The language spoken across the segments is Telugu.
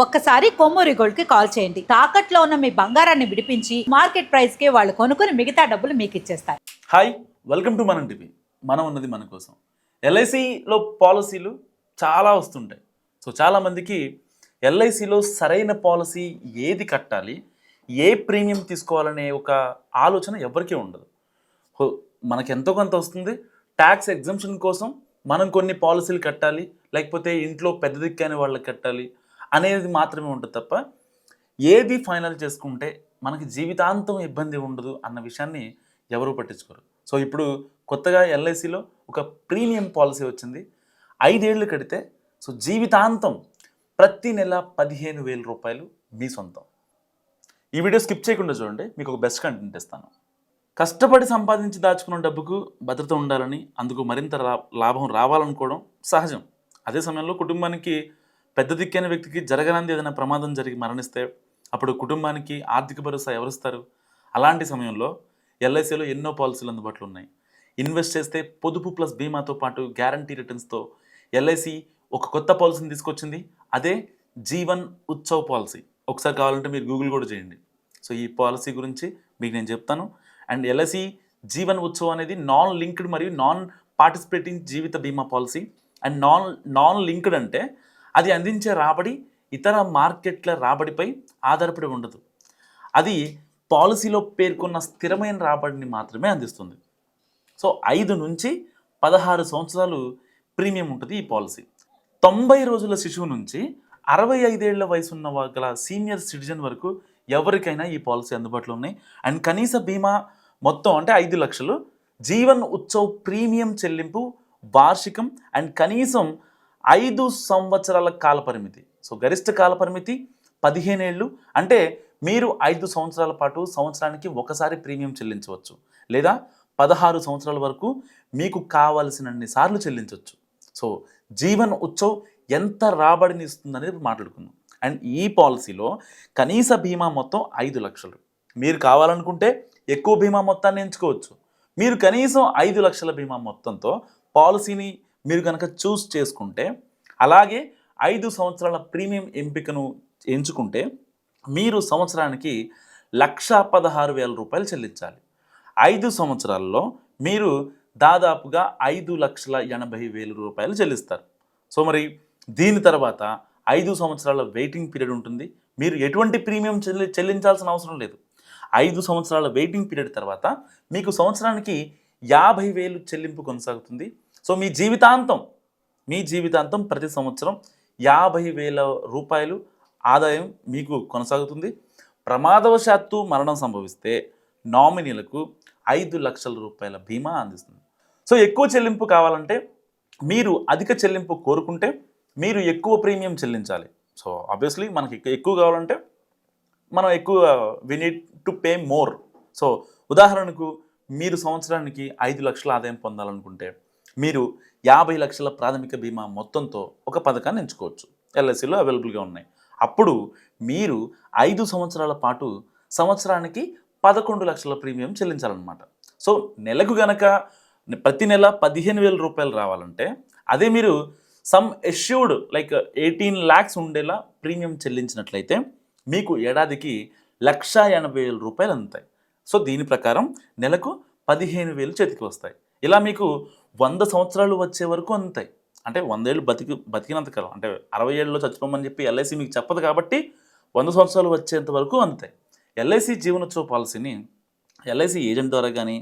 ఒక్కసారి కొమ్మూరి గోల్డ్ కి కాల్ చేయండి. తాకట్లో ఉన్న మీ బంగారాన్ని విడిపించి మార్కెట్ ప్రైస్ కి వాళ్ళు కొనుక్కుని మిగతా డబ్బులు మీకు ఇచ్చేస్తారు. హాయ్, వెల్కమ్ టు మనం టీవీ. మనం ఉన్నది మన కోసం. ఎల్ఐసిలో పాలసీలు చాలా వస్తుంటాయి. సో చాలామందికి ఎల్ఐసిలో సరైన పాలసీ ఏది కట్టాలి, ఏ ప్రీమియం తీసుకోవాలనే ఒక ఆలోచన ఎవరికీ ఉండదు. మనకి ఎంతో కొంత వస్తుంది, ట్యాక్స్ ఎగ్జంప్షన్ కోసం మనం కొన్ని పాలసీలు కట్టాలి, లేకపోతే ఇంట్లో పెద్ద దిక్కైన వాళ్ళకి కట్టాలి అనేది మాత్రమే ఉంటుంది తప్ప ఏది ఫైనల్ చేసుకుంటే మనకి జీవితాంతం ఇబ్బంది ఉండదు అన్న విషయాన్ని ఎవరూ పట్టించుకోరు. సో ఇప్పుడు కొత్తగా ఎల్ఐసిలో ఒక ప్రీమియం పాలసీ వచ్చింది. 5 ఏళ్ళు కడితే సో జీవితాంతం ప్రతి నెల 15,000 రూపాయలు మీ సొంతం. ఈ వీడియో స్కిప్ చేయకుండా చూడండి, మీకు ఒక బెస్ట్ కంటెంట్ ఇస్తాను. కష్టపడి సంపాదించి దాచుకున్న డబ్బుకు భద్రత ఉండాలని, అందుకు మరింత లాభం రావాలనుకోవడం సహజం. అదే సమయంలో కుటుంబానికి పెద్ద దిక్కైన వ్యక్తికి జరగనంది ఏదైనా ప్రమాదం జరిగి మరణిస్తే అప్పుడు కుటుంబానికి ఆర్థిక భరోసా ఎవరిస్తారు? అలాంటి సమయంలో ఎల్ఐసిలో ఎన్నో పాలసీలు అందుబాటులో ఉన్నాయి. ఇన్వెస్ట్ చేస్తే పొదుపు ప్లస్ బీమాతో పాటు గ్యారంటీ రిటర్న్స్తో ఎల్ఐసి ఒక కొత్త పాలసీని తీసుకొచ్చింది. అదే జీవన్ ఉత్సవ్ పాలసీ. ఒకసారి కావాలంటే మీరు గూగుల్ కూడా చేయండి. సో ఈ పాలసీ గురించి మీకు నేను చెప్తాను. అండ్ ఎల్ఐసి జీవన్ ఉత్సవ్ అనేది నాన్ లింక్డ్ మరియు నాన్ పార్టిసిపేటింగ్ జీవిత బీమా పాలసీ. అండ్ నాన్ లింక్డ్ అంటే అది అందించే రాబడి ఇతర మార్కెట్ల రాబడిపై ఆధారపడి ఉండదు. అది పాలసీలో పేర్కొన్న స్థిరమైన రాబడిని మాత్రమే అందిస్తుంది. సో 5 నుంచి 16 సంవత్సరాలు ప్రీమియం ఉంటుంది ఈ పాలసీ. 90 రోజుల శిశువు నుంచి 65 ఏళ్ల వయసున్న గల సీనియర్ సిటిజన్ వరకు ఎవరికైనా ఈ పాలసీ అందుబాటులో ఉన్నాయి. అండ్ కనీస బీమా మొత్తం అంటే 5 లక్షలు, జీవన్ ఉత్సవ్ ప్రీమియం చెల్లింపు వార్షికం అండ్ కనీసం 5 సంవత్సరాల కాల పరిమితి. సో గరిష్ట కాల పరిమితి 15 ఏళ్ళు. అంటే మీరు 5 సంవత్సరాల పాటు సంవత్సరానికి ఒకసారి ప్రీమియం చెల్లించవచ్చు, లేదా 16 సంవత్సరాల వరకు మీకు కావలసినన్ని సార్లు చెల్లించవచ్చు. సో జీవన్ ఉత్సవ్ ఎంత రాబడిని ఇస్తుంది అనేది మాట్లాడుకుందాం. అండ్ ఈ పాలసీలో కనీస బీమా మొత్తం 5 లక్షలు. మీరు కావాలనుకుంటే ఎక్కువ బీమా మొత్తాన్ని ఎంచుకోవచ్చు. మీరు కనీసం 5 లక్షల బీమా మొత్తంతో పాలసీని మీరు కనుక చూస్ చేసుకుంటే, అలాగే 5 సంవత్సరాల ప్రీమియం ఎంపికను ఎంచుకుంటే మీరు సంవత్సరానికి 1,16,000 రూపాయలు చెల్లించాలి. 5 సంవత్సరాల్లో మీరు దాదాపుగా 5,80,000 రూపాయలు చెల్లిస్తారు. సో మరి దీని తర్వాత 5 సంవత్సరాల వెయిటింగ్ పీరియడ్ ఉంటుంది. మీరు ఎటువంటి ప్రీమియం చెల్లించాల్సిన అవసరం లేదు. 5 సంవత్సరాల వెయిటింగ్ పీరియడ్ తర్వాత మీకు సంవత్సరానికి 50,000 చెల్లింపు కొనసాగుతుంది. సో మీ జీవితాంతం ప్రతి సంవత్సరం 50,000 రూపాయలు ఆదాయం మీకు కొనసాగుతుంది. ప్రమాదవశాత్తు మరణం సంభవిస్తే నామినీలకు 5 లక్షల రూపాయల బీమా అందిస్తుంది. సో ఎక్కువ చెల్లింపు కావాలంటే, మీరు అధిక చెల్లింపు కోరుకుంటే మీరు ఎక్కువ ప్రీమియం చెల్లించాలి. సో ఆబ్వియస్లీ మనకి ఎక్కువ కావాలంటే మనం ఎక్కువ we need to pay more. So ఉదాహరణకు మీరు సంవత్సరానికి 5 లక్షల ఆదాయం పొందాలనుకుంటే మీరు 50 లక్షల ప్రాథమిక బీమా మొత్తంతో ఒక పథకాన్ని ఎంచుకోవచ్చు. ఎల్ఐసిలో అవైలబుల్గా ఉన్నాయి. అప్పుడు మీరు 5 సంవత్సరాల పాటు సంవత్సరానికి 11 లక్షల ప్రీమియం చెల్లించాలన్నమాట. సో నెలకు గనక ప్రతి నెల 15,000 రూపాయలు రావాలంటే, అదే మీరు సమ్ ఎష్యూర్డ్ లైక్ 18 lakhs ఉండేలా ప్రీమియం చెల్లించినట్లయితే మీకు ఏడాదికి 1,80,000 రూపాయలు అందుతాయి. సో దీని ప్రకారం నెలకు 15,000 చేతికి వస్తాయి. ఇలా మీకు 100 సంవత్సరాలు వచ్చే వరకు అందుతాయి. అంటే 100 ఏళ్ళు బతికినంత కాలం, అంటే 60 ఏళ్ళలో చచ్చిపోమని చెప్పి ఎల్ఐసి మీకు చెప్పదు కాబట్టి 100 సంవత్సరాలు వచ్చేంత వరకు అందుతాయి. ఎల్ఐసి జీవనోత్సవ పాలసీని ఎల్ఐసి ఏజెంట్ ద్వారా కానీ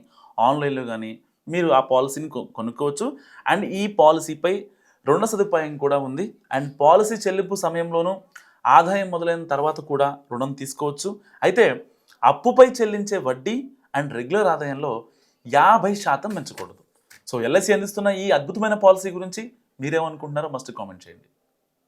ఆన్లైన్లో కానీ మీరు ఆ పాలసీని కొనుక్కోవచ్చు. అండ్ ఈ పాలసీపై రుణ సదుపాయం కూడా ఉంది. అండ్ పాలసీ చెల్లింపు సమయంలోనూ ఆదాయం మొదలైన తర్వాత కూడా రుణం తీసుకోవచ్చు. అయితే అప్పుపై చెల్లించే వడ్డీ అండ్ రెగ్యులర్ ఆదాయంలో 50% పెంచకూడదు. సో ఎల్ఐసి అందిస్తున్న ఈ అద్భుతమైన పాలసీ గురించి మీరేమనుకుంటున్నారో మస్ట్ కామెంట్ చేయండి.